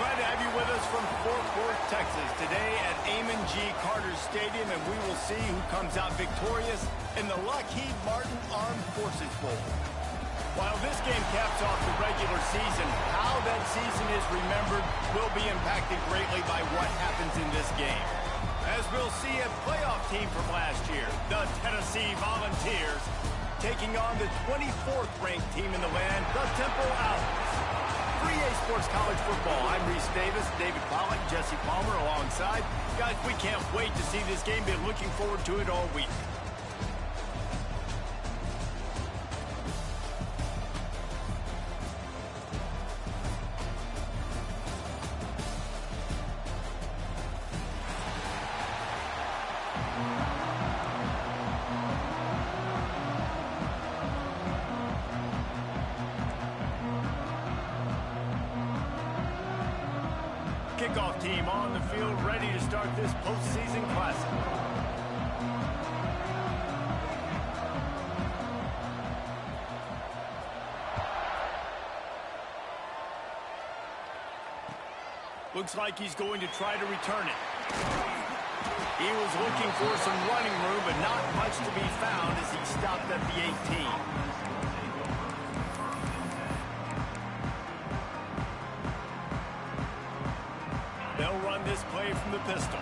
glad to have you with us from Fort Worth, Texas, today at Amon G. Carter Stadium, and we will see who comes out victorious in the Lockheed Martin Armed Forces Bowl. While this game caps off the regular season, how that season is remembered will be impacted greatly by what happens in this game. As we'll see a playoff team from last year, the Tennessee Volunteers, taking on the 24th ranked team in the land, the Temple Owls. 3A Sports College Football. I'm Reese Davis, David Pollack, Jesse Palmer alongside. Guys, we can't wait to see this game. Been looking forward to it all week. Kickoff team on the field, ready to start this postseason classic. Looks like he's going to try to return it. He was looking for some running room, but not much to be found as he stopped at the 18. They'll run this play from the pistol.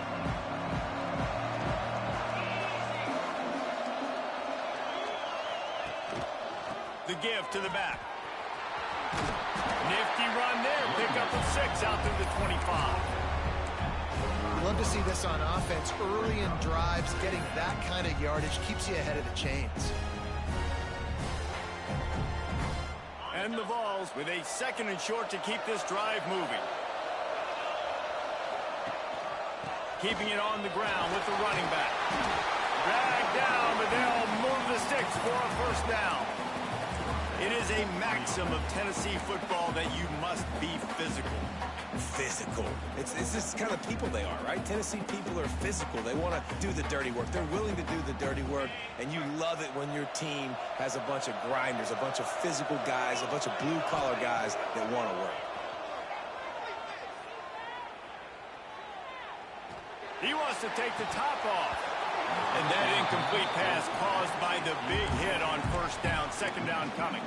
The give to the back. Nifty run there. Pick up of 6 out through the 25. Love to see this on offense. Early in drives, getting that kind of yardage keeps you ahead of the chains. And the Vols with a 2nd and short to keep this drive moving. Keeping it on the ground with the running back. Dragged down, but they'll move the sticks for a first down. It is a maxim of Tennessee football that you must be physical. Physical. It's this kind of people they are, right? Tennessee people are physical. They want to do the dirty work. They're willing to do the dirty work, and you love it when your team has a bunch of grinders, a bunch of physical guys, a bunch of blue-collar guys that want to work. He wants to take the top off. And that incomplete pass caused by the big hit on first down, 2nd down coming.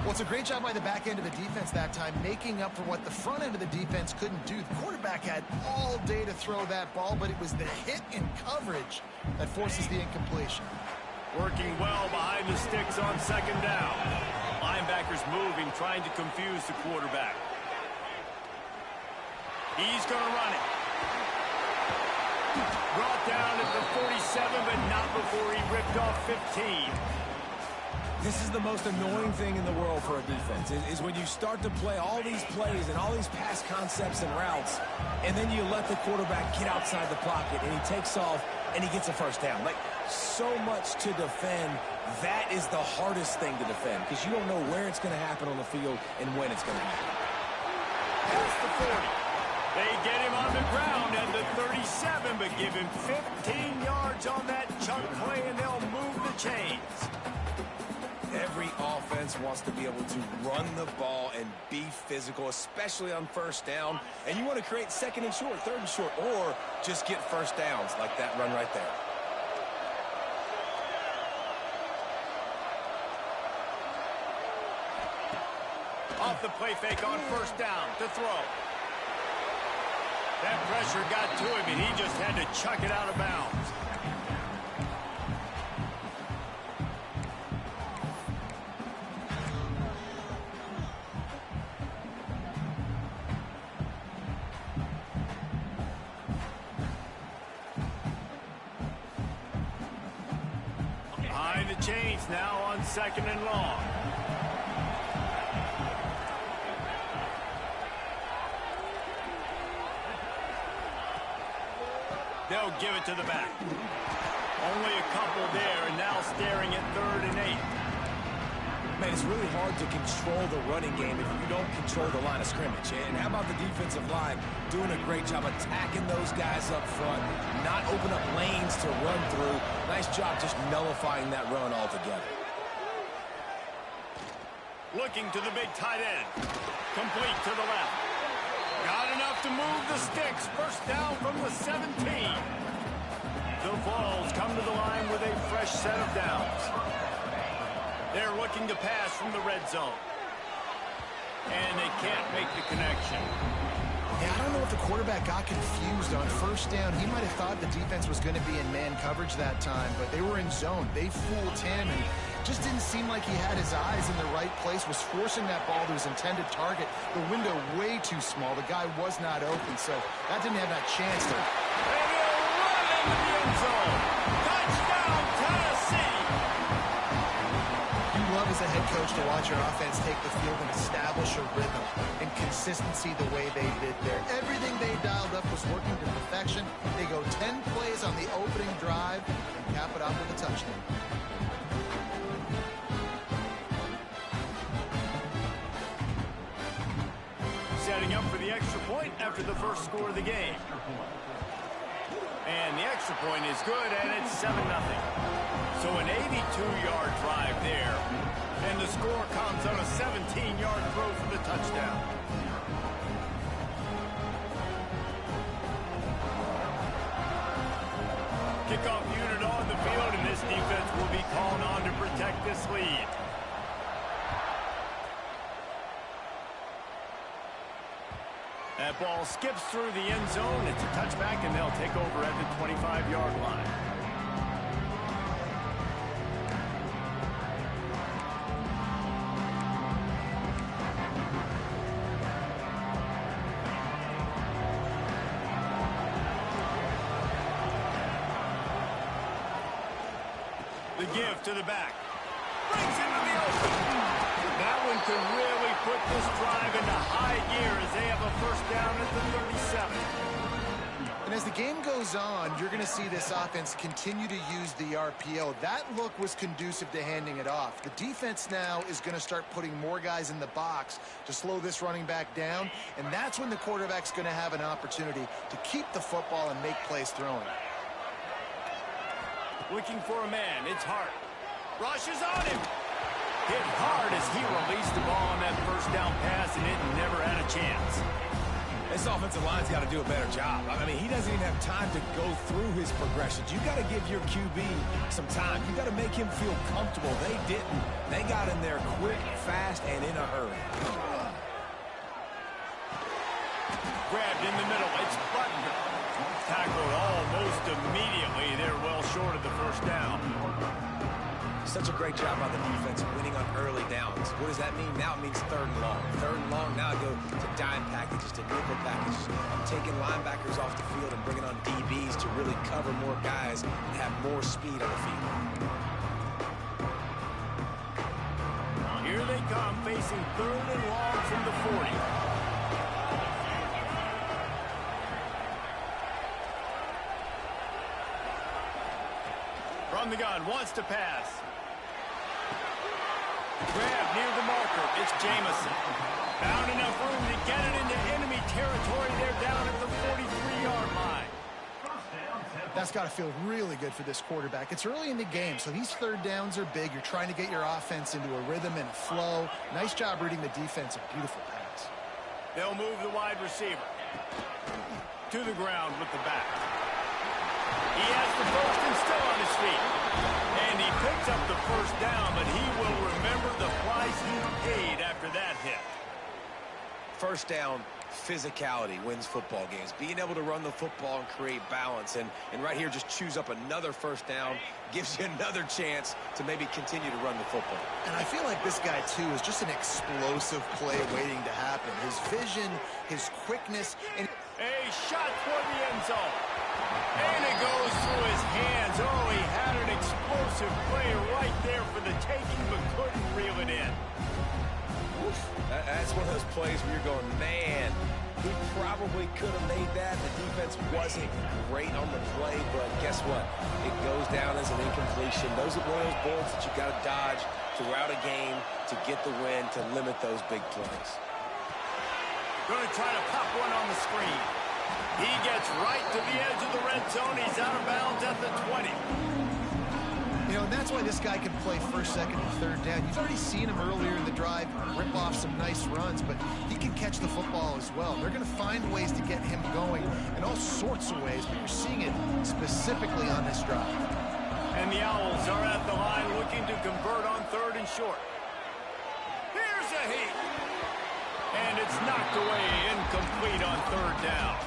Well, it's a great job by the back end of the defense that time, making up for what the front end of the defense couldn't do. The quarterback had all day to throw that ball, but it was the hit in coverage that forces the incompletion. Working well behind the sticks on 2nd down. Linebackers moving, trying to confuse the quarterback. He's going to run it. Brought down at the 47, but not before he ripped off 15. This is the most annoying thing in the world for a defense, is when you start to play all these plays and all these pass concepts and routes, and then you let the quarterback get outside the pocket, and he takes off, and he gets a first down. Like, so much to defend. That is the hardest thing to defend, because you don't know where it's going to happen on the field and when it's going to happen. Past the 40. They get him on the ground at the 37, but give him 15 yards on that chunk play, and they'll move the chains. Every offense wants to be able to run the ball and be physical, especially on first down. And you want to create 2nd and short, 3rd and short, or just get first downs like that run right there. Off the play fake on first down to throw. That pressure got to him, and he just had to chuck it out of bounds. Behind the chains now on 2nd and long. They'll give it to the back. Only a couple there, and now staring at 3rd and 8. Man, it's really hard to control the running game if you don't control the line of scrimmage. And how about the defensive line doing a great job attacking those guys up front, not open up lanes to run through. Nice job just nullifying that run altogether. Looking to the big tight end. Complete to the left. Got enough to move the sticks. First down from the 17. The Vols come to the line with a fresh set of downs. They're looking to pass from the red zone. And they can't make the connection. Yeah, I don't know if the quarterback got confused on first down. He might have thought the defense was going to be in man coverage that time, but they were in zone. They fooled him and just didn't seem like he had his eyes in the right place, was forcing that ball to his intended target. The window way too small. The guy was not open, so that didn't have that chance to. And he'll run into the end zone. Touchdown, Tennessee! You love as a head coach to watch your offense take the field and establish a rhythm and consistency the way they did there. Everything they dialed up was working to perfection. They go 10 plays on the opening drive and cap it off with a touchdown. Setting up for the extra point after the first score of the game. And the extra point is good, and it's 7-0. So an 82-yard drive there. And the score comes on a 17-yard throw for the touchdown. Kickoff unit on the field, and this defense will be called on to protect this lead. That ball skips through the end zone. It's a touchback, and they'll take over at the 25-yard line. The give to the back. Brings into the open. That one could really put this drive into high gear as they have a first down at the 37. And as the game goes on, you're going to see this offense continue to use the RPO. That look was conducive to handing it off. The defense now is going to start putting more guys in the box to slow this running back down, and that's when the quarterback's going to have an opportunity to keep the football and make plays throwing. Looking for a man. It's Hart. Rushes on him. Hit hard as he released the ball on that first down pass, and it never had a chance. This offensive line's got to do a better job. I mean, he doesn't even have time to go through his progressions. You got to give your QB some time. You got to make him feel comfortable. They didn't. They got in there quick, fast, and in a hurry. Grabbed in the middle. It's Butler. Tackled almost immediately. They're well short of the first down. Such a great job by the defense winning on early downs. What does that mean? Now it means third and long. Third and long, now I go to dime packages, to nickel packages. I'm taking linebackers off the field and bringing on DBs to really cover more guys and have more speed on the field. Here they come, facing third and long from the 40. From the gun, wants to pass. Grab near the marker. It's Jamison. Found enough room to get it into enemy territory. They're down at the 43-yard line. That's got to feel really good for this quarterback. It's early in the game, so these third downs are big. You're trying to get your offense into a rhythm and a flow. Nice job reading the defense. A beautiful pass. They'll move the wide receiver to the ground with the back. He has the first and still on his feet. And he picks up the first down, but he will remember the price he paid after that hit. First down, physicality wins football games. Being able to run the football and create balance. And right here, just choose up another first down, gives you another chance to maybe continue to run the football. And I feel like this guy, too, is just an explosive play waiting to happen. His vision, his quickness, and a shot toward the end zone. And it goes through his hands. Oh, he had an explosive play right there for the taking, but couldn't reel it in. That's one of those plays where you're going, man, he probably could have made that. The defense wasn't great on the play, but guess what? It goes down as an incompletion. Those are one of those bullets that you got to dodge throughout a game to get the win, to limit those big plays. Going to try to pop one on the screen. He gets right to the edge of the red zone. He's out of bounds at the 20. You know, and that's why this guy can play first, second, and third down. You've already seen him earlier in the drive rip off some nice runs, but he can catch the football as well. They're going to find ways to get him going in all sorts of ways, but you're seeing it specifically on this drive. And the Owls are at the line looking to convert on third and short. Here's a heat. And it's knocked away, incomplete on third down.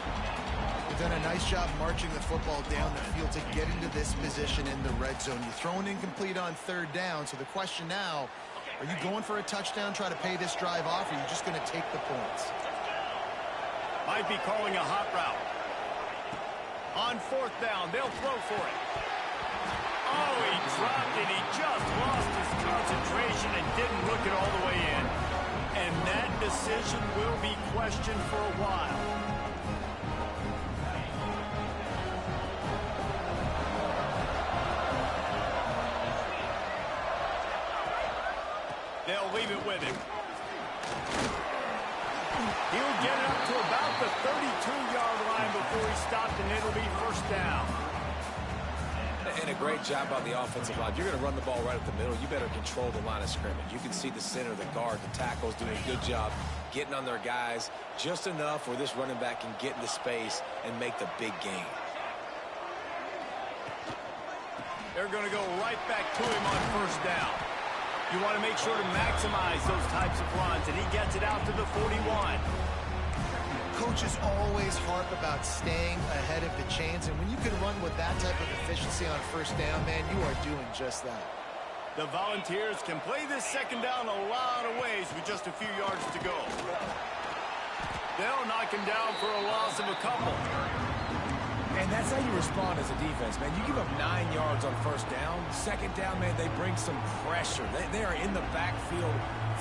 They've done a nice job marching the football down the field to get into this position in the red zone. You throw an incomplete on third down, so the question now, are you going for a touchdown, try to pay this drive off, or are you just going to take the points? Might be calling a hot route. On fourth down, they'll throw for it. Oh, he dropped it. He just lost his concentration and didn't look it all the way in. And that decision will be questioned for a while. They'll leave it with him. He'll get it up to about the 32-yard line before he stopped, and it'll be first down. And a great job by the offensive line. You're going to run the ball right up the middle. You better control the line of scrimmage. You can see the center, the guard, the tackles doing a good job getting on their guys just enough where this running back can get into space and make the big gain. They're going to go right back to him on first down. You want to make sure to maximize those types of runs, and he gets it out to the 41. Coaches always harp about staying ahead of the chains, and when you can run with that type of efficiency on first down, man, you are doing just that. The Volunteers can play this second down a lot of ways with just a few yards to go. They'll knock him down for a loss of a couple. And that's how you respond as a defense, man. You give up 9 yards on first down. Second down, man, they bring some pressure. They are in the backfield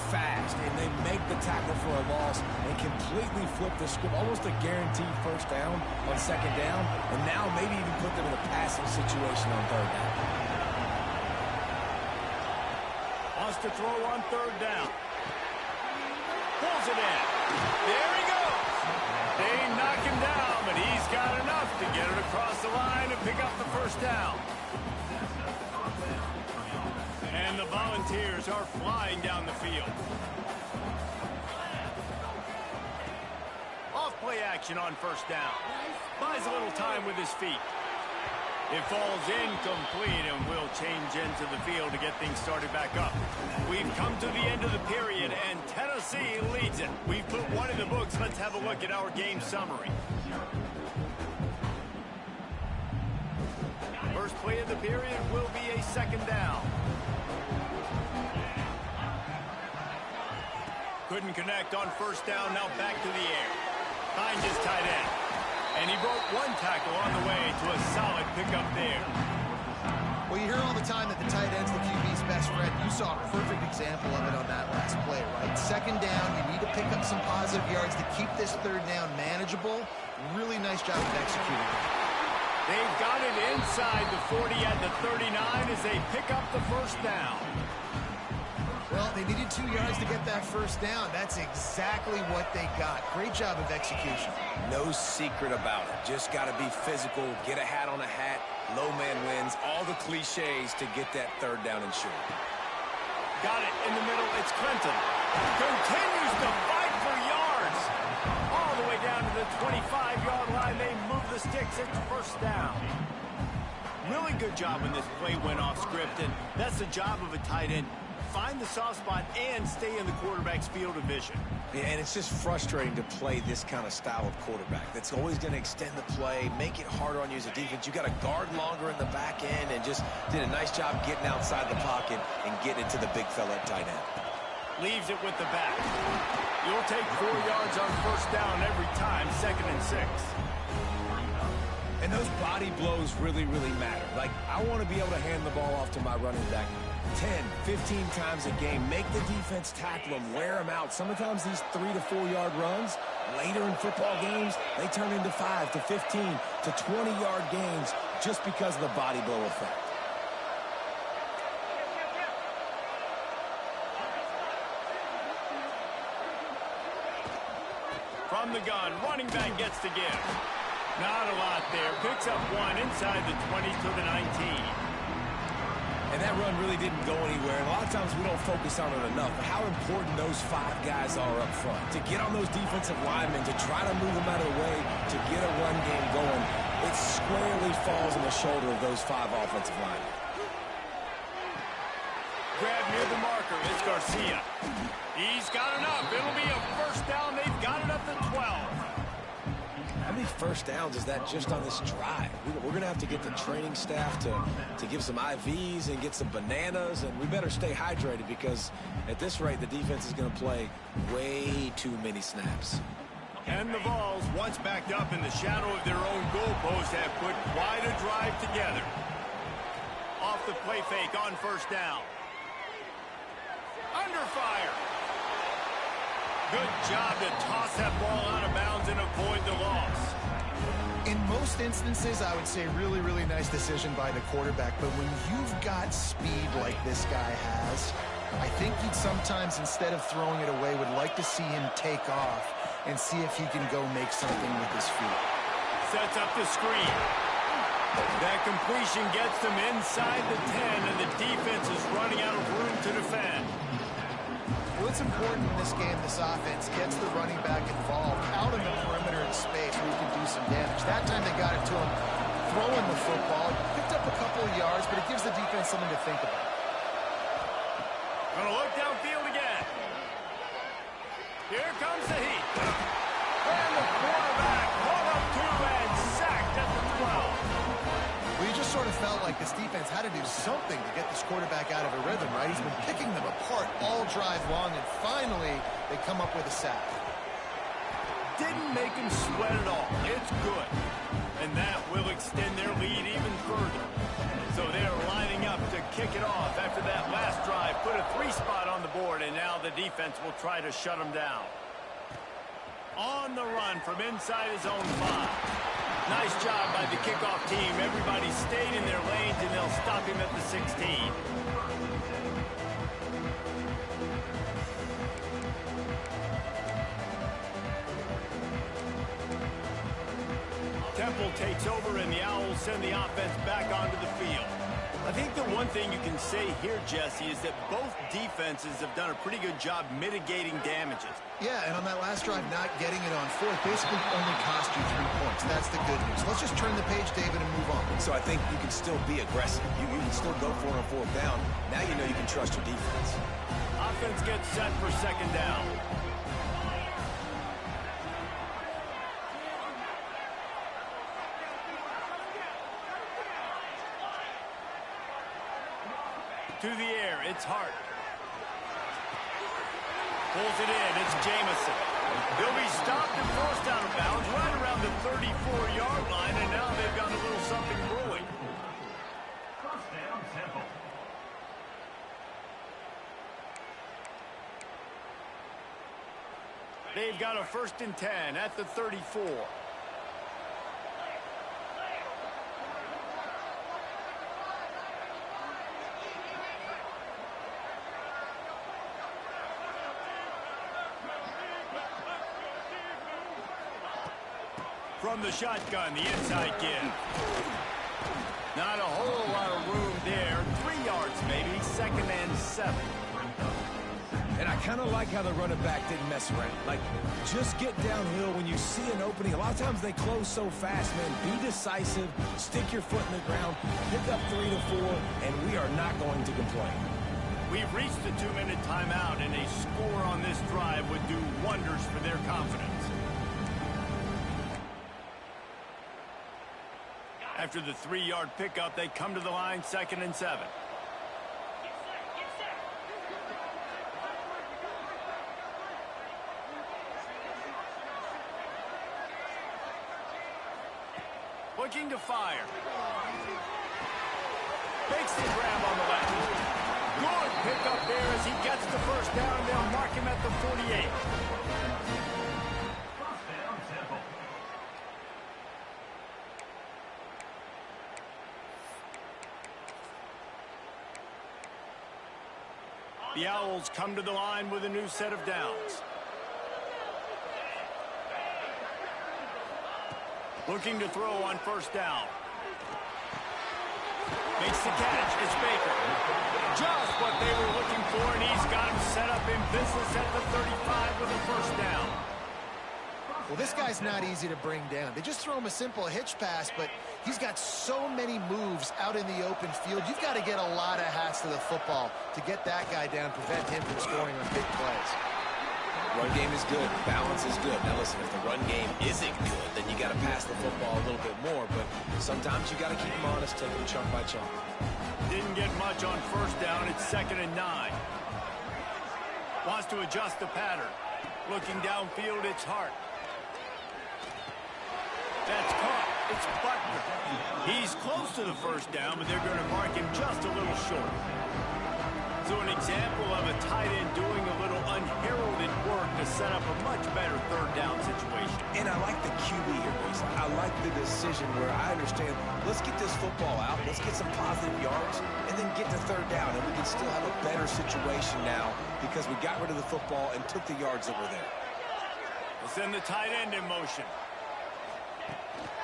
fast, and they make the tackle for a loss and completely flip the script. Almost a guaranteed first down on second down, and now maybe even put them in a passing situation on third down. Wants to throw on third down. Pulls it in. There he goes. They knock him down, but he's got enough to get it across the line and pick up the first down. And the Volunteers are flying down the field. Off play action on first down. Buys a little time with his feet. It falls incomplete and will change into the field to get things started back up. We've come to the end of the period, and Tennessee leads it. We've put one in the books. Let's have a look at our game summary. First play of the period will be a second down. Couldn't connect on first down, now back to the air. Finds his tight end. And he broke one tackle on the way to a solid pickup there. Well, you hear all the time that the tight end's the QB's best friend. You saw a perfect example of it on that last play, right? Second down, you need to pick up some positive yards to keep this third down manageable. Really nice job of executing. They've got it inside the 40 at the 39 as they pick up the first down. Well, they needed 2 yards to get that first down. That's exactly what they got. Great job of execution. No secret about it. Just got to be physical, get a hat on a hat, low man wins, all the cliches to get that third down and short. Got it in the middle. It's Clinton. Continues to fight for yards. All the way down to the 25-yard line. They move the sticks. It's first down. Really good job when this play went off script, and that's the job of a tight end. Find the soft spot and stay in the quarterback's field of vision. Yeah, and it's just frustrating to play this kind of style of quarterback. That's always going to extend the play, make it harder on you as a defense. You got to guard longer in the back end, and just did a nice job getting outside the pocket and getting into the big fella at tight end. Leaves it with the back. You'll take 4 yards on first down every time, 2nd and 6. And those body blows really, really matter. Like, I want to be able to hand the ball off to my running back 10, 15 times a game. Make the defense tackle them, wear them out. Sometimes these 3 to 4 yard runs, later in football games, they turn into 5 to 15 to 20 yard gains just because of the body blow effect. From the gun, running back gets to give. Not a lot there. Picks up 1 inside the 20 to the 19. And that run really didn't go anywhere. And a lot of times we don't focus on it enough. But how important those 5 guys are up front. To get on those defensive linemen, to try to move them out of the way, to get a run game going, it squarely falls on the shoulder of those 5 offensive linemen. Grab near the marker is Garcia. He's got enough. It'll be a first down. They've got it up to 12. How many first downs is that just on this drive? We're going to have to get the training staff to give some IVs and get some bananas, and we better stay hydrated because at this rate, the defense is going to play way too many snaps. And the Vols, once backed up in the shadow of their own goalpost, have put quite a drive together. Off the play fake on first down. Under fire. Good job to toss that ball out of bounds and avoid the loss. In most instances, I would say really, really nice decision by the quarterback. But when you've got speed like this guy has, I think you'd sometimes, instead of throwing it away, would like to see him take off and see if he can go make something with his feet. Sets up the screen. That completion gets them inside the 10, and the defense is running out of room to defend. What's important in this game, this offense gets the running back involved out in the perimeter in space where he can do some damage. That time they got it to him throwing the football. Picked up a couple of yards, but it gives the defense something to think about. Gonna look downfield again. Here comes the heat. And the quarterback caught up to and sacked at the 12. Well, you just sort of felt like this defense had to do something to get this quarterback out of a rhythm, right? He's been picking them apart all drive long, and finally they come up with a sack. Didn't make him sweat at all. It's good. And that will extend their lead even further. So they're lining up to kick it off after that last drive. Put a 3 spot on the board, and now the defense will try to shut them down. On the run from inside his own 5. Nice job by the kickoff team. Everybody stayed in their lanes, and they'll stop him at the 16. Temple takes over, and the Owls send the offense back onto the field. I think the one thing you can say here, Jesse, is that both defenses have done a pretty good job mitigating damages. Yeah, and on that last drive, not getting it on 4th basically only cost you 3 points. That's the good news. Let's just turn the page, David, and move on. So I think you can still be aggressive. You can still go for it on 4th down. Now you know you can trust your defense. Offense gets set for second down. To the air, it's Hart. Pulls it in, it's Jamison. He'll be stopped and forced out of bounds right around the 34-yard line, and now they've got a little something brewing. First down, Temple. They've got a 1st and 10 at the 34. From the shotgun, the inside give. Not a whole lot of room there. 3 yards maybe, 2nd and 7. And I kind of like how the running back didn't mess around. Like, just get downhill when you see an opening. A lot of times they close so fast, man. Be decisive, stick your foot in the ground, pick up 3 to 4, and we are not going to complain. We've reached the 2-minute timeout, and a score on this drive would do wonders for their confidence. After the 3-yard pickup, they come to the line, 2nd and 7. Looking to fire. Makes the grab on the left. Good pickup there as he gets the first down. They'll mark him at the 48. The Owls come to the line with a new set of downs. Looking to throw on 1st down. Makes the catch. It's Baker. this at the 35 with a first down. Well, this guy's not easy to bring down. They just throw him a simple hitch pass, but he's got so many moves out in the open field. You've got to get a lot of hats to the football to get that guy down, prevent him from scoring on big plays. Run game is good. Balance is good. Now, listen, if the run game isn't good, then you got to pass the football a little bit more. But sometimes you got to keep them honest, take them chunk by chunk. Didn't get much on first down. It's 2nd and 9. Wants to adjust the pattern. Looking downfield, it's Hart. That's caught. It's Butler. He's close to the first down, but they're going to mark him just a little short. So an example of a tight end doing a little unheralded work to set up a much better third down situation. And I like the QB here, Reese. I like the decision where I understand, let's get this football out, let's get some positive yards, and then get to third down, and we can still have a better situation now because we got rid of the football and took the yards that were there. We'll send the tight end in motion.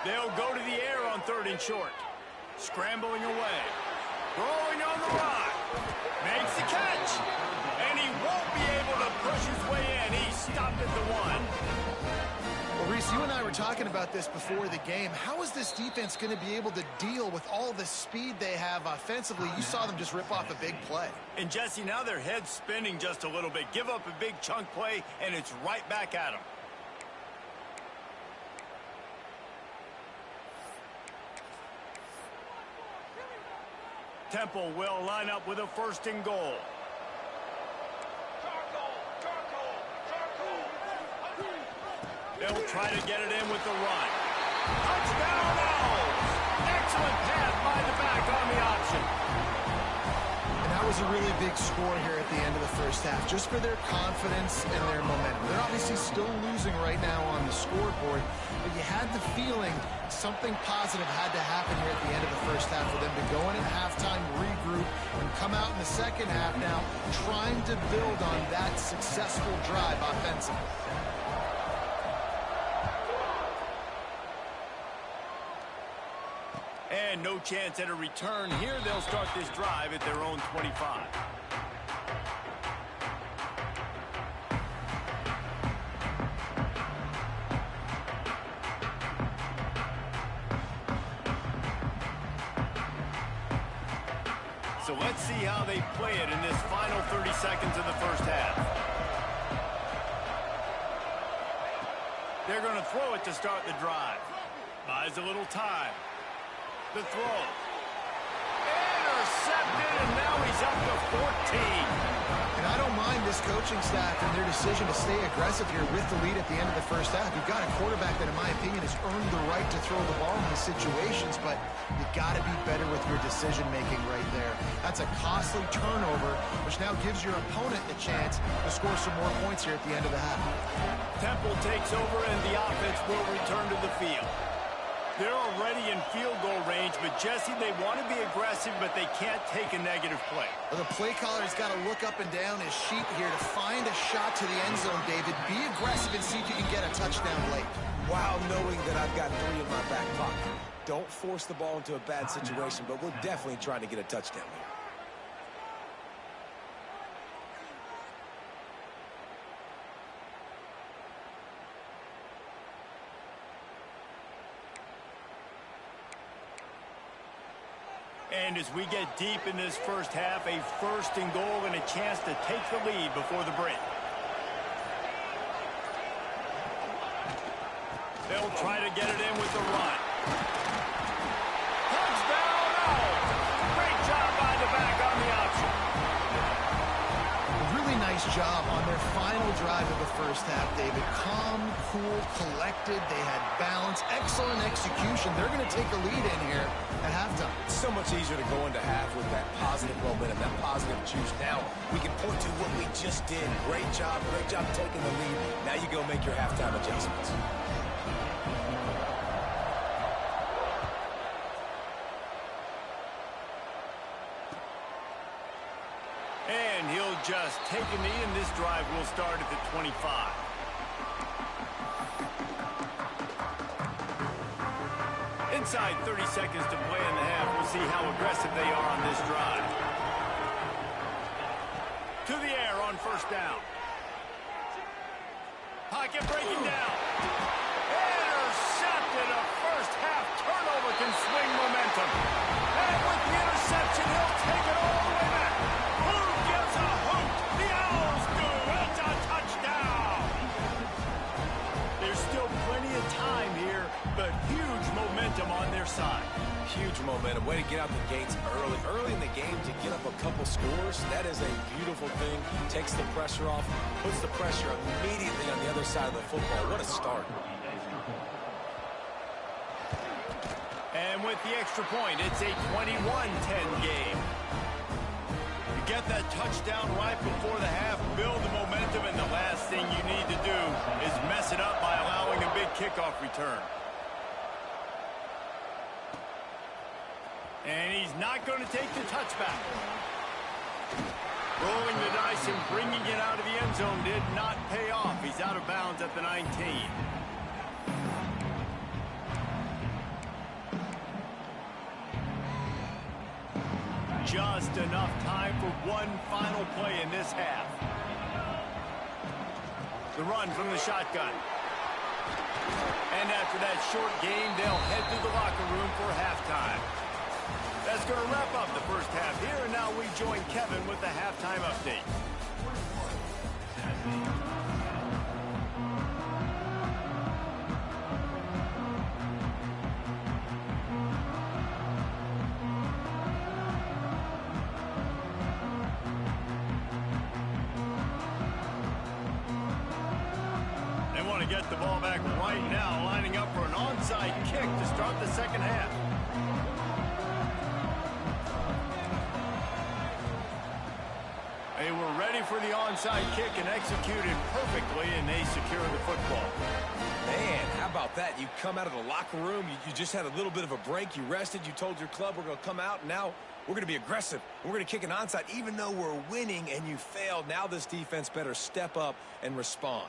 They'll go to the air on 3rd and short. Scrambling away. Throwing on the run. Makes the catch. And he won't be able to push his way in. He stopped at the 1. Well, Reese, you and I were talking about this before the game. How is this defense going to be able to deal with all the speed they have offensively? You saw them just rip off a big play. And, Jesse, now their head's spinning just a little bit. Give up a big chunk play, and it's right back at them. Temple will line up with a 1st and goal. They'll try to get it in with the run. Touchdown, Owls! Excellent pass by the back on the option. And that was a really big score here at the end of the first half, just for their confidence and their momentum. They're obviously still losing right now on the scoreboard, but you had the feeling something positive had to happen here at the end of the first half for them to go in at halftime, regroup, and come out in the second half now trying to build on that successful drive offensively. And no chance at a return here. They'll start this drive at their own 25. So let's see how they play it in this final 30 seconds of the first half. They're going to throw it to start the drive. Buys a little time. The throw. Intercepted, and now he's up to 14. And I don't mind this coaching staff and their decision to stay aggressive here with the lead at the end of the first half. You've got a quarterback that, in my opinion, has earned the right to throw the ball in these situations, but you've got to be better with your decision-making right there. That's a costly turnover, which now gives your opponent the chance to score some more points here at the end of the half. Temple takes over, and the offense will return to the field. They're already in field goal range, but, Jesse, they want to be aggressive, but they can't take a negative play. Well, the play caller's got to look up and down his sheet here to find a shot to the end zone, David. Be aggressive and see if you can get a touchdown late. While knowing that I've got 3 in my back pocket. Don't force the ball into a bad situation, but we're definitely trying to get a touchdown here. And as we get deep in this first half, a 1st and goal and a chance to take the lead before the break. They'll try to get it in with the run. Touchdown, Owls! Great job by the back on the option. A really nice job on their final drive of the first half, David. Calm, cool, collected. They had balance. Excellent execution. They're going to take a lead in here at halftime. It's so much easier to go into half with that positive momentum, that positive juice. Now we can point to what we just did. Great job taking the lead. Now you go make your halftime adjustments. And he'll just take a knee, and this drive will start at the 25. Inside 30 seconds to play in the half. We'll see how aggressive they are on this drive. To the air on first down. Pocket breaking down. Intercepted. A first half turnover can swing momentum. And with the interception, he'll take it all the way back. Who gives a hoot? The Owls do. It's a touchdown. There's still plenty of time here, but huge momentum on their side. Huge momentum. Way to get out the gates early. Early in the game to get up a couple scores. That is a beautiful thing. Takes the pressure off. Puts the pressure immediately on the other side of the football. What a start. And with the extra point, it's a 21-10 game. You get that touchdown right before the half, build the momentum, and the last thing you need to do is mess it up by allowing a big kickoff return. And he's not going to take the touchback. Rolling the dice and bringing it out of the end zone did not pay off. He's out of bounds at the 19. Just enough time for one final play in this half. The run from the shotgun. And after that short game, they'll head to the locker room for halftime. That's going to wrap up the first half here, and now we join Kevin with the halftime update. They want to get the ball back right now, lining up for an onside kick to start the second half. They were ready for the onside kick and executed perfectly, and they secure the football. Man, how about that? You come out of the locker room, you just had a little bit of a break, you rested, you told your club we're going to come out, and now we're going to be aggressive. We're going to kick an onside even though we're winning and you failed. Now this defense better step up and respond.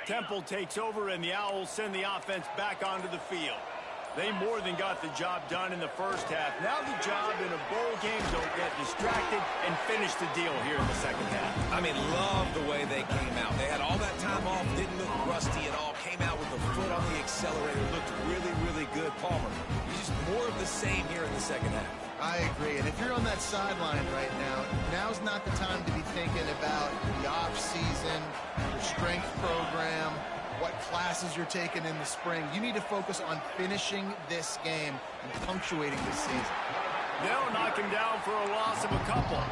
Temple takes over, and the Owls send the offense back onto the field. They more than got the job done in the first half. Now the job in a bowl game, don't get distracted and finish the deal here in the second half. I mean, love the way they came out. They had all that time off, didn't look rusty at all, came out with the foot on the accelerator, looked really, really good. Palmer, just more of the same here in the second half. I agree, and if you're on that sideline right now, now's not the time to be thinking about the off-season, your strength program, what classes you're taking in the spring. You need to focus on finishing this game and punctuating this season. They'll knock him down for a loss of a couple.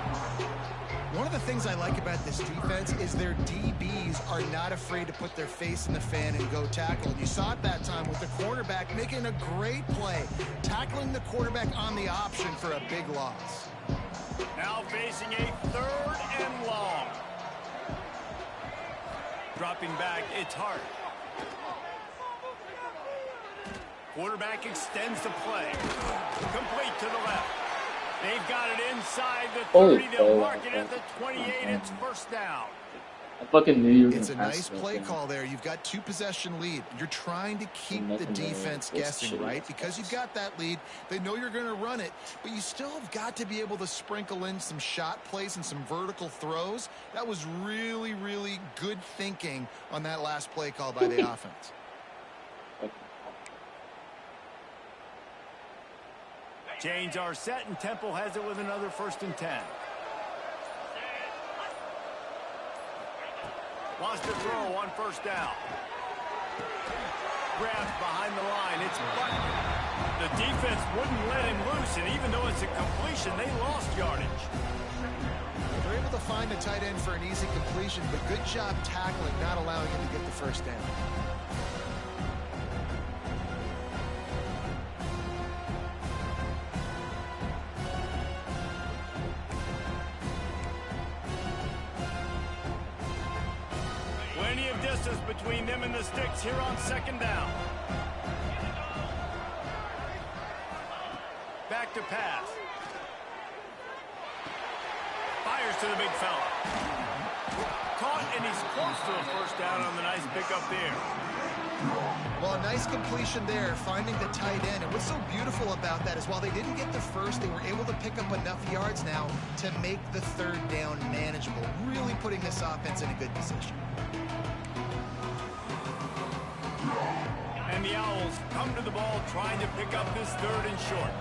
One of the things I like about this defense is their DBs are not afraid to put their face in the fan and go tackle. And you saw it that time with the quarterback making a great play, tackling the quarterback on the option for a big loss. Now facing a 3rd and long. Dropping back, it's Hart. Quarterback extends the play. Complete to the left. They've got it inside the 30. They'll mark it at the 28. It's first down. I fucking knew you were It's a gonna nice pass play that. call there. You've got 2-possession lead. You're trying to keep the defense guessing, right? Because you've got that lead. They know you're going to run it, but you still have got to be able to sprinkle in some shot plays and some vertical throws. That was really, really good thinking on that last play call by the offense. Chains are set, and Temple has it with another 1st and 10. Wants to throw on 1st down. Grabbed behind the line. It's Button. The defense wouldn't let him loose, and even though it's a completion, they lost yardage. They're able to find a tight end for an easy completion, but good job tackling, not allowing him to get the 1st down. Plenty of distance between them and the sticks here on 2nd down. Back to pass. Fires to the big fella. Caught, and he's close to a 1st down on the nice pickup there. Well, a nice completion there, finding the tight end. And what's so beautiful about that is while they didn't get the first, they were able to pick up enough yards now to make the third down manageable, really putting this offense in a good position. And the Owls come to the ball trying to pick up this third and short.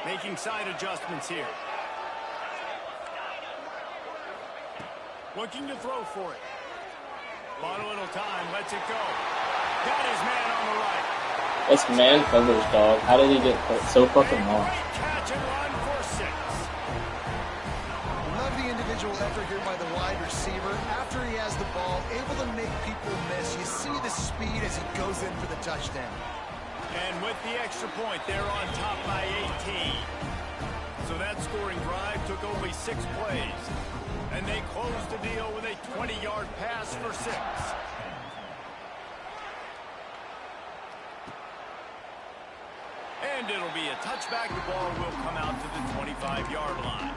Making side adjustments here. Looking to throw for it. Bought a little time, lets it go. Got his man on the right. That's man coverage, dog. How did he get so fucking long? Great catch and run for 6. Love the individual effort here by the wide receiver. After he has the ball, able to make people miss. You see the speed as he goes in for the touchdown. And with the extra point, they're on top by 18. So that scoring drive took only 6 plays. And they closed the deal with a 20-yard pass for 6. And it'll be a touchback. The ball will come out to the 25-yard line.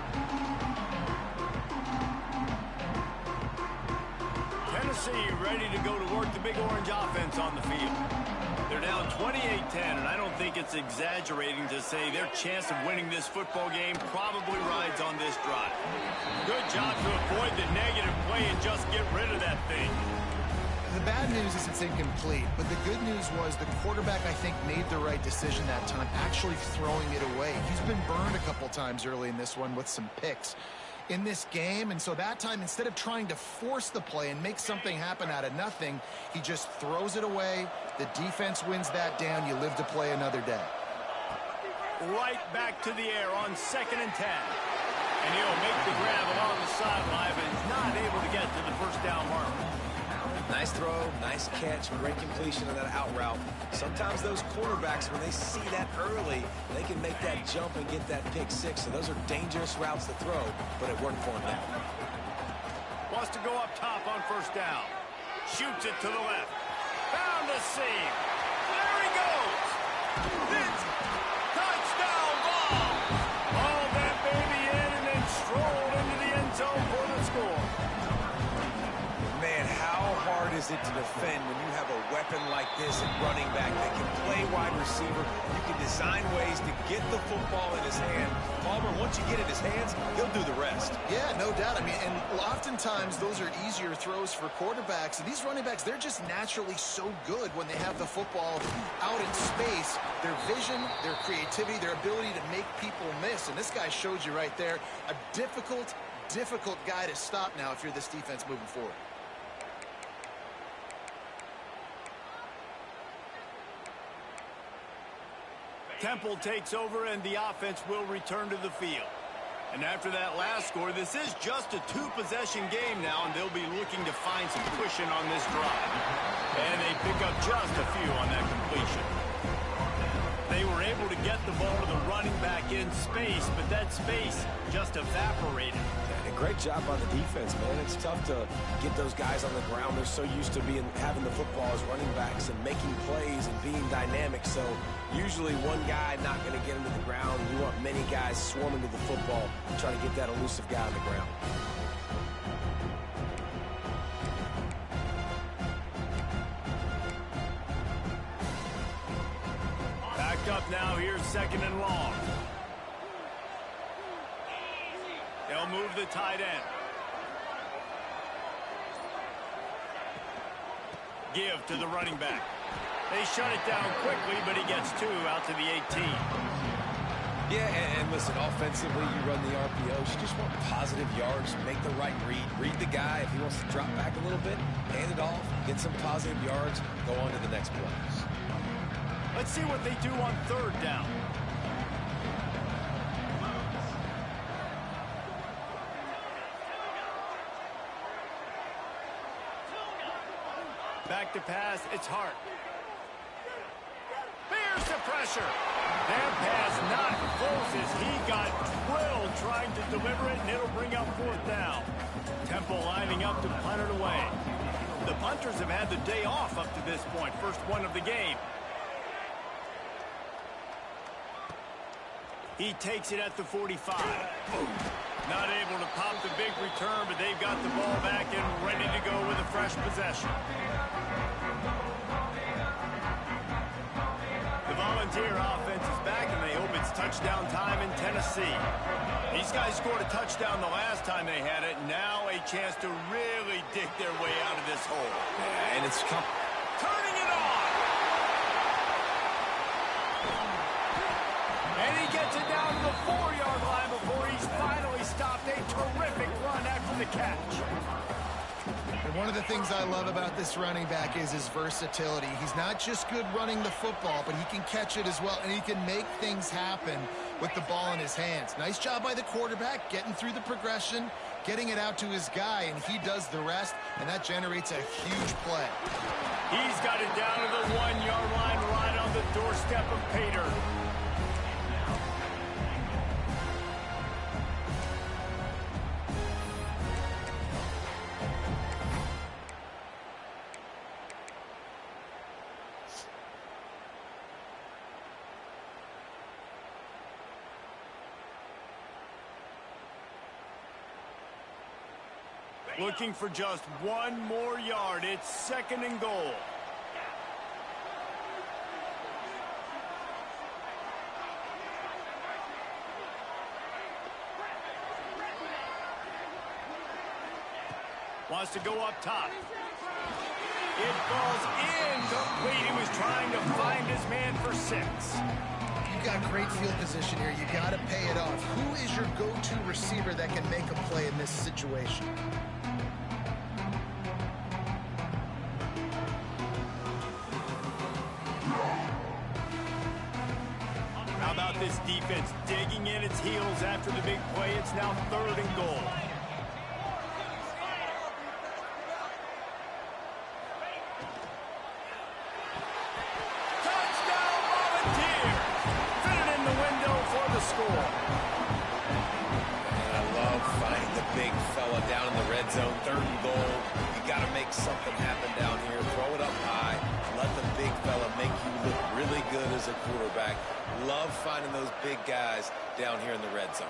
Tennessee ready to go to work the Big Orange offense on the field. They're down 28-10, and I don't think it's exaggerating to say their chance of winning this football game probably rides on this drive. Good job to avoid the negative play and just get rid of that thing. The bad news is it's incomplete, but the good news was the quarterback, I think, made the right decision that time, actually throwing it away. He's been burned a couple times early in this one with some picks in this game, and so that time, instead of trying to force the play and make something happen out of nothing, he just throws it away. The defense wins that down. You live to play another day. Right back to the air on 2nd and 10. And he'll make the grab along the sideline, but is not able to get to the first down marker. Nice throw, nice catch, great completion of that out route. Sometimes those quarterbacks, when they see that early, they can make that jump and get that pick 6. So those are dangerous routes to throw, but it worked for him now. Wants to go up top on first down. Shoots it to the left. Found a seam. There he goes. It's touchdown ball. Hauled that baby in and then strolled into the end zone for the score. Man, how hard is it to defend when you have a weapon like this at running back that can play wide receiver? You can design ways to get the football in his hand. Palmer, once you get it in his hands, he'll do the rest. Yeah, no doubt. I mean, and oftentimes those are easier throws for quarterbacks. And these running backs, they're just naturally so good when they have the football out in space. Their vision, their creativity, their ability to make people miss. And this guy showed you right there, a difficult guy to stop now if you're this defense moving forward. Temple takes over, and the offense will return to the field. And after that last score, this is just a 2-possession game now, and they'll be looking to find some cushion on this drive. And they pick up just a few on that completion. They were able to get the ball to the running back in space, but that space just evaporated. And great job on the defense, man. It's tough to get those guys on the ground. They're so used to having the football as running backs and making plays and being dynamic. So usually one guy not going to get him to the ground. You want many guys swarming to the football, trying to get that elusive guy on the ground. Back up now. Here's 2nd and long. They'll move the tight end. Give to the running back. They shut it down quickly, but he gets 2 out to the 18. Yeah, and listen, offensively, you run the RPOs. You just want positive yards, make the right read the guy. If he wants to drop back a little bit, hand it off, get some positive yards, go on to the next play. Let's see what they do on 3rd down. Back to pass, it's Hart. There's the pressure. That pass not close as he got drilled trying to deliver it, and it'll bring up 4th down. Temple lining up to punt it away. The punters have had the day off up to this point. First one of the game. He takes it at the 45. Not able to pop the big return, but they've got the ball back and ready to go with a fresh possession. The Volunteer offense is back, and they hope it's touchdown time in Tennessee. These guys scored a touchdown the last time they had it. Now a chance to really dig their way out of this hole. Yeah, and it's turning it on. And he gets it down to the 4-yard line before he's finally stopped. A terrific run after the catch. And one of the things I love about this running back is his versatility. He's not just good running the football, but he can catch it as well, and he can make things happen with the ball in his hands. Nice job by the quarterback, getting through the progression, getting it out to his guy, and he does the rest, and that generates a huge play. He's got it down to the 1-yard line right on the doorstep of Pater. Looking for just one more yard. It's 2nd and goal. Wants to go up top. It falls incomplete. He was trying to find his man for 6. You got great field position here. You got to pay it off. Who is your go-to receiver that can make a play in this situation? How about this defense digging in its heels after the big play? It's now 3rd and goal. Touchdown Volunteer! Fit it in the window for the score. And I love finding the big fella down in the red zone. 3rd and goal. You got to make something happen down here. Throw it up high. Let the big fella make you look really good as a quarterback. Love finding those big guys down here in the red zone.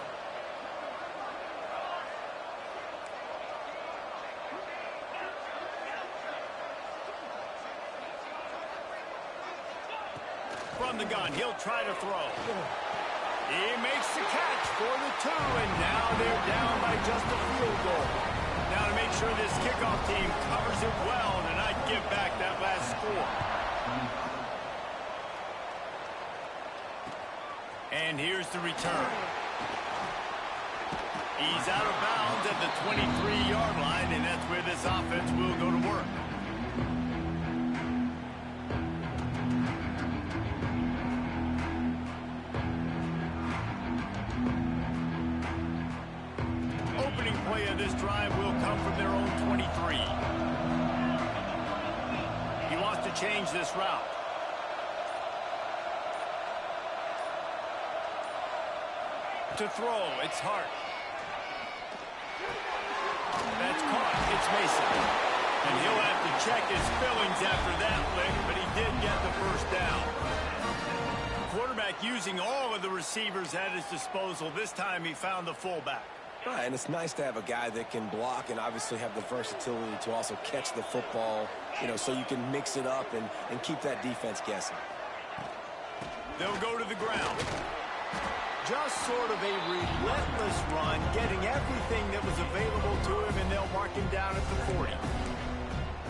From the gun, he'll try to throw. He makes the catch for the 2, and now they're down by just a field goal. Now to make sure this kickoff team covers it well and not give back that last score. And here's the return. He's out of bounds at the 23-yard line, and that's where this offense will go to work. Opening play of this drive will come from their own 23. He wants to change this route. To throw, it's Hart. That's caught. It's Mason. And he'll have to check his fillings after that lick, but he did get the 1st down. Quarterback using all of the receivers at his disposal. This time he found the fullback. Right, and it's nice to have a guy that can block and obviously have the versatility to also catch the football, so you can mix it up and keep that defense guessing. They'll go to the ground. Just sort of a relentless run, getting everything that was available to him, and they'll mark him down at the 40.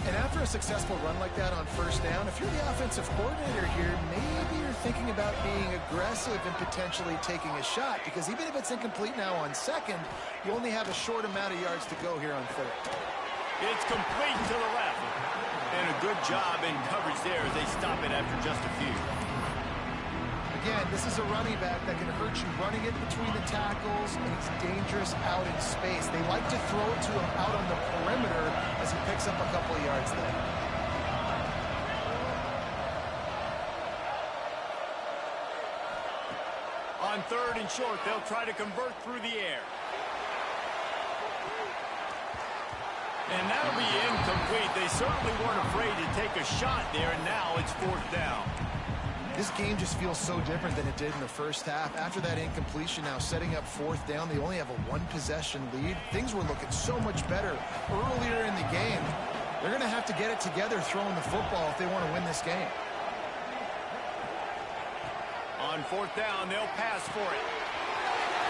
And after a successful run like that on 1st down, if you're the offensive coordinator here, maybe you're thinking about being aggressive and potentially taking a shot, because even if it's incomplete now on 2nd, you only have a short amount of yards to go here on 3rd. It's complete to the left. And a good job in coverage there as they stop it after just a few. Again, this is a running back that can hurt you running it between the tackles, and he's dangerous out in space. They like to throw it to him out on the perimeter as he picks up a couple of yards there. On 3rd and short, they'll try to convert through the air. And that'll be incomplete. They certainly weren't afraid to take a shot there, and now it's 4th down. This game just feels so different than it did in the first half. After that incompletion, now setting up fourth down, they only have a one-possession lead. Things were looking so much better earlier in the game. They're going to have to get it together throwing the football if they want to win this game. On fourth down, they'll pass for it.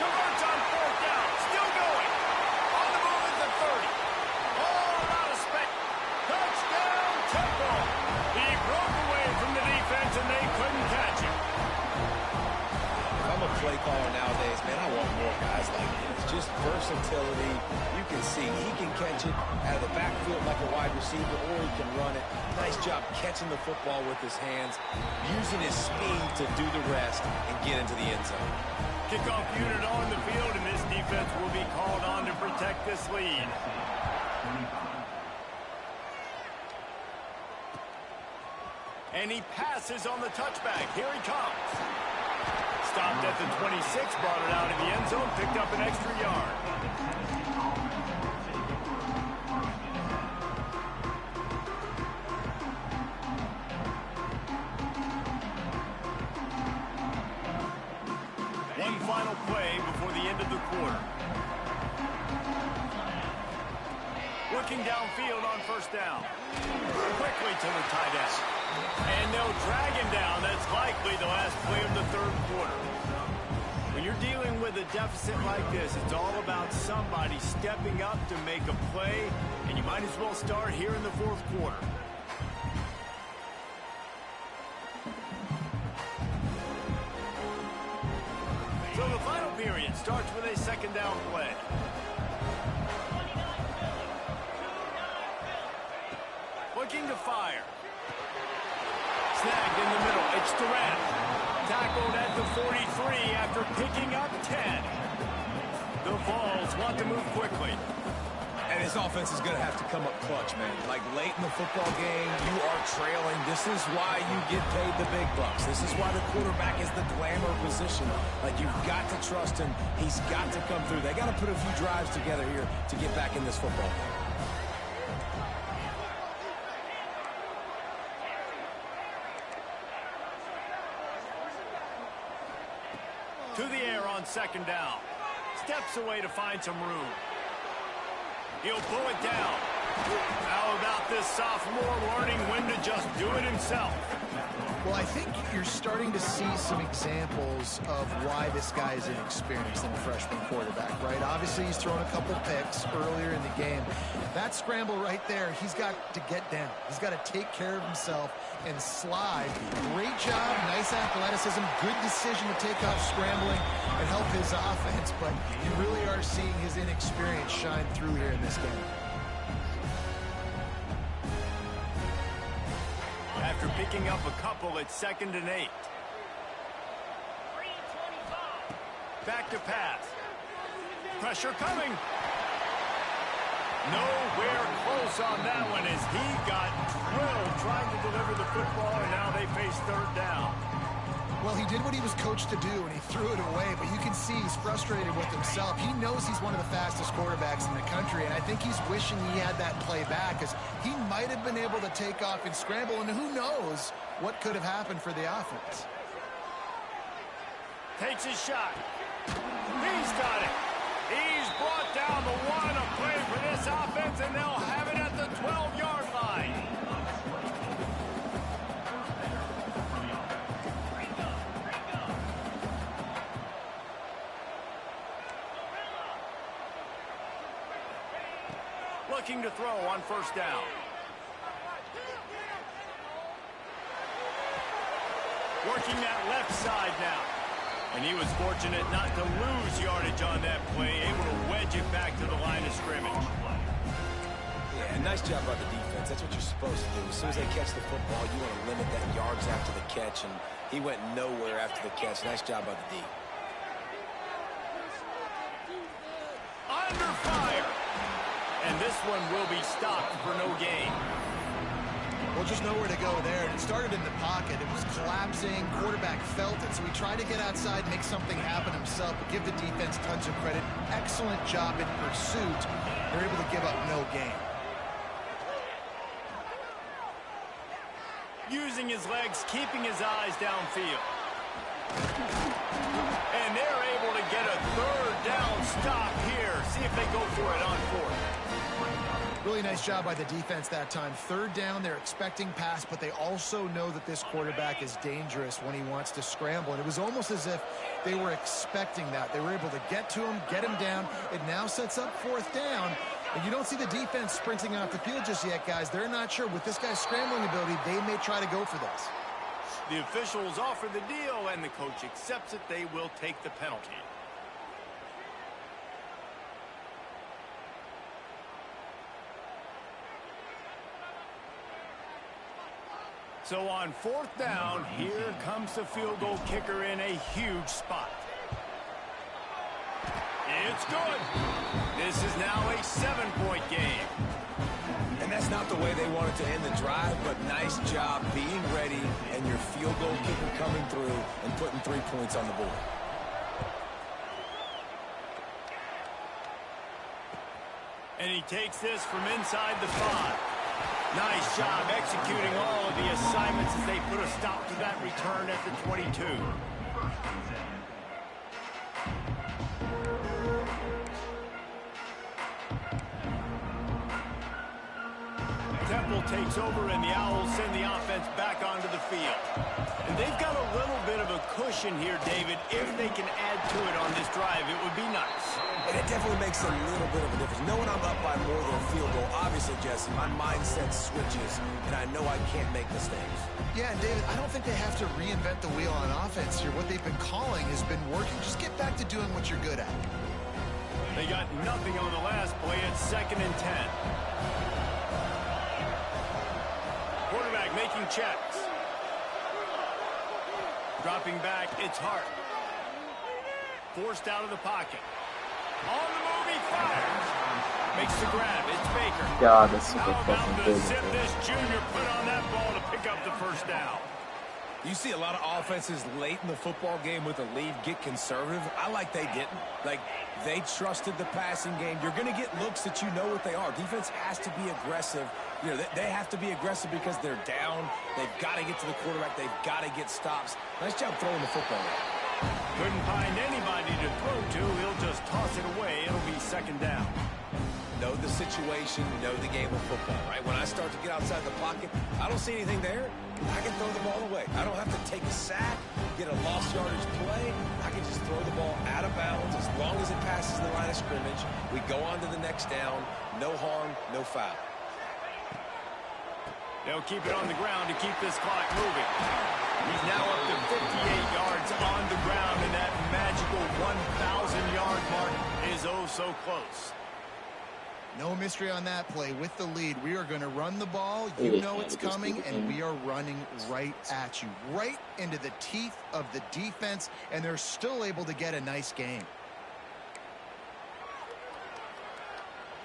Converts on fourth down. Still going. On the move at the 30. All out of space. Touchdown, Temple. He broke away from the defense, and they couldn't catch him. If I'm a play caller nowadays, man, I want more guys like this. Just versatility. You can see he can catch it out of the backfield like a wide receiver, or he can run it. Nice job catching the football with his hands, using his speed to do the rest and get into the end zone. Kickoff unit on the field, and this defense will be called on to protect this lead. And he passes on the touchback. Here he comes. Stopped at the 26, brought it out of the end zone, picked up an extra yard. One final play before the end of the quarter. Working downfield on first down. Quickly to the tight end. And they'll drag him down. That's likely the last play of the third quarter. When you're dealing with a deficit like this, it's all about somebody stepping up to make a play, and you might as well start here in the fourth quarter. So the final period starts with a second down play. Looking to fire. Snagged in the middle. It's Durant. Tackled at the 43 after picking up 10. The Vols want to move quickly. And his offense is going to have to come up clutch, man. Like late in the football game, you are trailing. This is why you get paid the big bucks. This is why the quarterback is the glamour position. Like, you've got to trust him. He's got to come through. They got to put a few drives together here to get back in this football game. To the air on second down. Steps away to find some room. He'll pull it down. How about this sophomore learning when to just do it himself? Well, I think you're starting to see some examples of why this guy is inexperienced in a freshman quarterback, right? Obviously, he's thrown a couple picks earlier in the game. That scramble right there, he's got to get down. He's got to take care of himself and slide. Great job, nice athleticism, good decision to take off scrambling and help his offense, but you really are seeing his inexperience shine through here in this game. After picking up a couple, it's 2nd and 8. Back to pass. Pressure coming. Nowhere close on that one as he got drilled trying to deliver the football, and now they face third down. Well, he did what he was coached to do, and he threw it away, but you can see he's frustrated with himself. He knows he's one of the fastest quarterbacks in the country, and I think he's wishing he had that play back, because he might have been able to take off and scramble, and who knows what could have happened for the offense. Takes his shot. He's got it. He's brought down the one, a play for this offense, and they'll have it at the 12-yard line. Looking to throw on first down. Working that left side now. And he was fortunate not to lose yardage on that play, able to wedge it back to the line of scrimmage. Yeah, nice job by the defense. That's what you're supposed to do. As soon as they catch the football, you want to limit that yards after the catch, and he went nowhere after the catch. Nice job by the D. Under fire. And this one will be stopped for no gain. Well, just nowhere to go there. It started in the pocket. It was collapsing. Quarterback felt it, so he tried to get outside, make something happen himself, but give the defense tons of credit. Excellent job in pursuit. They're able to give up no gain. Using using his legs, keeping his eyes downfield. And they're able to get a third down stop here. See if they go for it on fourth. Really nice job by the defense that time. Third down, they're expecting pass, but they also know that this quarterback is dangerous when he wants to scramble. And it was almost as if they were expecting that. They were able to get to him, get him down. It now sets up fourth down. And you don't see the defense sprinting off the field just yet, guys. They're not sure. With this guy's scrambling ability, they may try to go for this. The officials offer the deal, and the coach accepts it. They will take the penalty. So on fourth down, here comes the field goal kicker in a huge spot. It's good. This is now a 7-point game. And that's not the way they wanted to end the drive, but nice job being ready and your field goal kicker coming through and putting 3 points on the board. And he takes this from inside the 5. Nice job executing all of the assignments as they put a stop to that return at the 22. Temple takes over, and the Owls send the offense back onto the field. And they've got a little bit of a cushion here, David. If they can add to it on this drive, it would be nice. And it definitely makes a little bit of a difference. Knowing I'm up by more than a field goal, obviously, Jesse, my mindset switches, and I know I can't make mistakes. Yeah, and David, I don't think they have to reinvent the wheel on offense here. What they've been calling has been working. Just get back to doing what you're good at. They got nothing on the last play. It's 2nd and 10. Quarterback making checks. Dropping back, it's Hart. Forced out of the pocket. On the move, he fires. Makes the grab, it's Baker. God, that's super How about fucking the good. zip this junior put on that ball to pick up the first down? You see a lot of offenses late in the football game with a lead get conservative. I like they didn't. Like, they trusted the passing game. You're going to get looks that you know what they are. Defense has to be aggressive. You know, they have to be aggressive because they're down. They've got to get to the quarterback. They've got to get stops. Nice job throwing the football. Couldn't find anybody to throw to. He'll just toss it away. It'll be 2nd down. Know the situation, know the game of football, right? When I start to get outside the pocket, I don't see anything there. I can throw the ball away. I don't have to take a sack, get a lost yardage play. I can just throw the ball out of bounds as long as it passes the line of scrimmage. We go on to the next down. No harm, no foul. They'll keep it on the ground to keep this clock moving. He's now up to 58 yards on the ground, and that magical 1,000-yard mark is oh so close. No mystery on that play. With the lead, we are going to run the ball. You know it's coming, and we are running right at you, right into the teeth of the defense, and they're still able to get a nice game.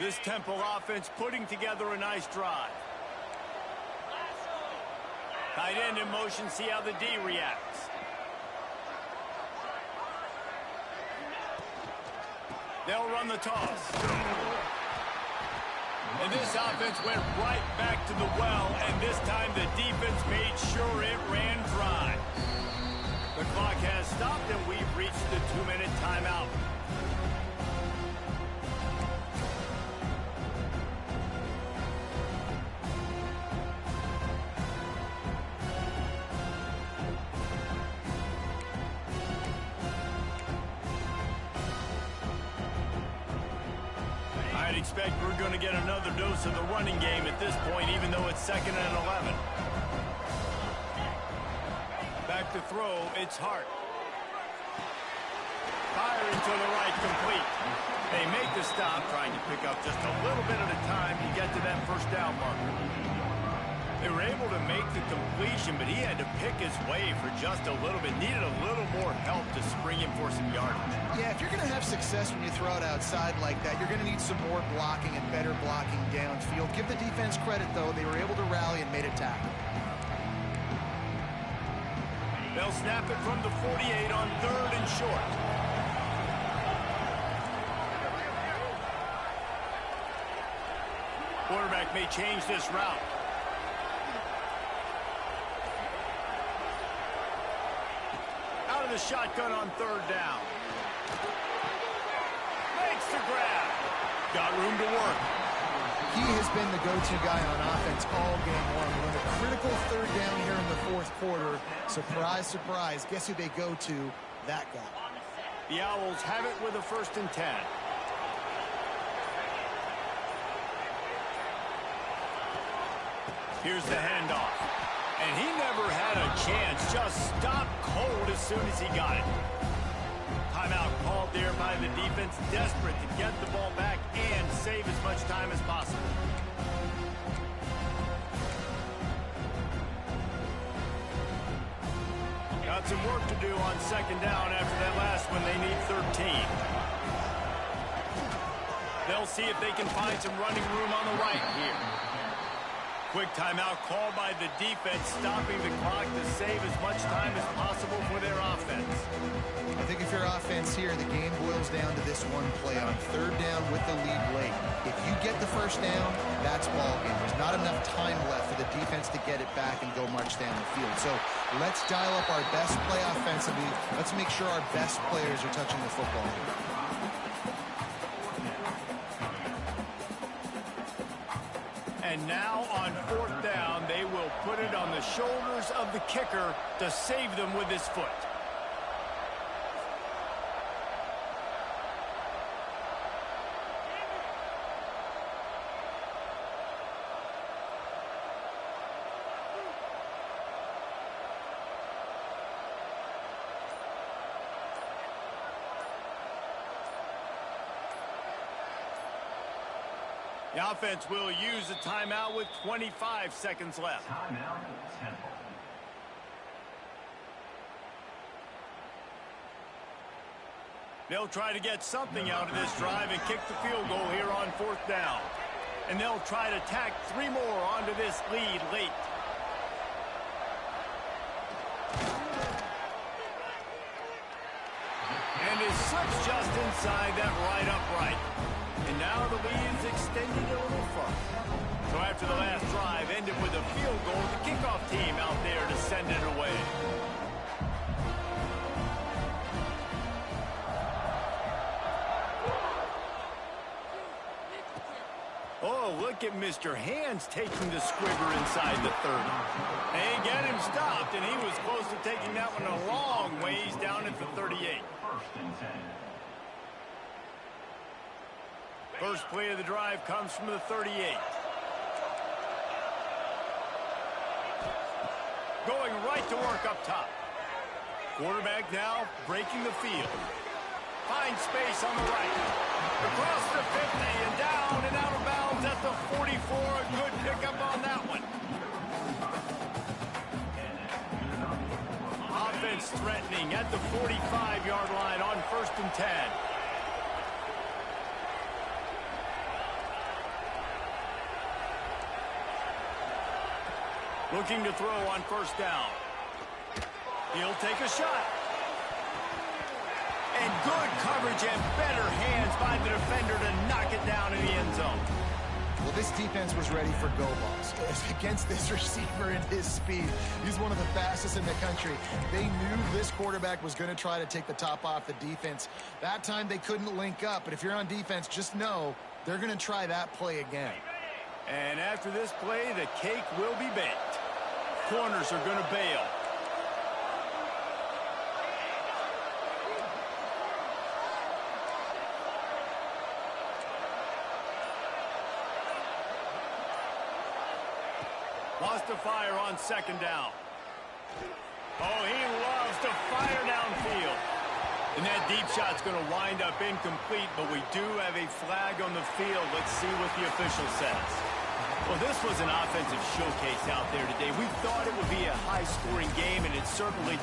This Temple offense putting together a nice drive. Tight end in motion, see how the D reacts. They'll run the toss. And this offense went right back to the well, and this time the defense made sure it ran dry. The clock has stopped, and we've reached the 2-minute timeout. I'd expect we're going to get another dose of the running game at this point, even though it's 2nd and 11. Back to throw, it's Hart. Firing to the right, complete. They make the stop, trying to pick up just a little bit at a time to get to that first down marker. They were able to make the completion, but he had to pick his way for just a little bit. Needed a little more help to spring him for some yardage. Yeah, if you're going to have success when you throw it outside like that, you're going to need some more blocking and better blocking downfield. Give the defense credit, though. They were able to rally and made a tackle. They'll snap it from the 48 on 3rd and short. Quarterback may change this route. the shotgun on third down. Makes the grab. Got room to work. He has been the go-to guy on offense all game long. We're in a critical third down here in the fourth quarter. Surprise, surprise. Guess who they go to? That guy. The Owls have it with a 1st and 10. Here's the handoff. And he never had a chance. Just stopped cold as soon as he got it. Timeout called there by the defense, desperate to get the ball back and save as much time as possible. Got some work to do on 2nd down after that last one. They need 13. They'll see if they can find some running room on the right here. Quick timeout called by the defense, stopping the clock to save as much time as possible for their offense. I think if your offense here, the game boils down to this one play on 3rd down with the lead late. If you get the 1st down, that's ball game. There's not enough time left for the defense to get it back and go march down the field. So let's dial up our best play offensively. Let's make sure our best players are touching the football here. And now on 4th down, they will put it on the shoulders of the kicker to save them with his foot. The offense will use a timeout with 25 seconds left. Timeout, Temple. They'll try to get something out of this drive and kick the field goal here on 4th down. And they'll try to tack 3 more onto this lead late. And it slips just inside that right upright. And now the lead is extended a little further. So after the last drive ended with a field goal, the kickoff team out there to send it away. Oh, look at Mr. Hands taking the squibber inside the 30. They get him stopped, and he was close to taking that one a long ways down at the 38. 1st and 10. First play of the drive comes from the 38. Going right to work up top. Quarterback now breaking the field. Finds space on the right. Across the 50 and down and out of bounds at the 44. A good pickup on that one. Offense threatening at the 45-yard line on 1st and 10. Looking to throw on 1st down. He'll take a shot. And good coverage and better hands by the defender to knock it down in the end zone. Well, this defense was ready for go balls. Against this receiver and his speed, he's one of the fastest in the country. They knew this quarterback was going to try to take the top off the defense. That time they couldn't link up, but if you're on defense, just know they're going to try that play again. And after this play, the cake will be baked. Corners are going to bail. Wants to fire on 2nd down. Oh, he loves to fire downfield. And that deep shot's going to wind up incomplete, but we do have a flag on the field. Let's see what the official says. Well, this was an offensive showcase out there today. We thought it would be a high-scoring game, and it certainly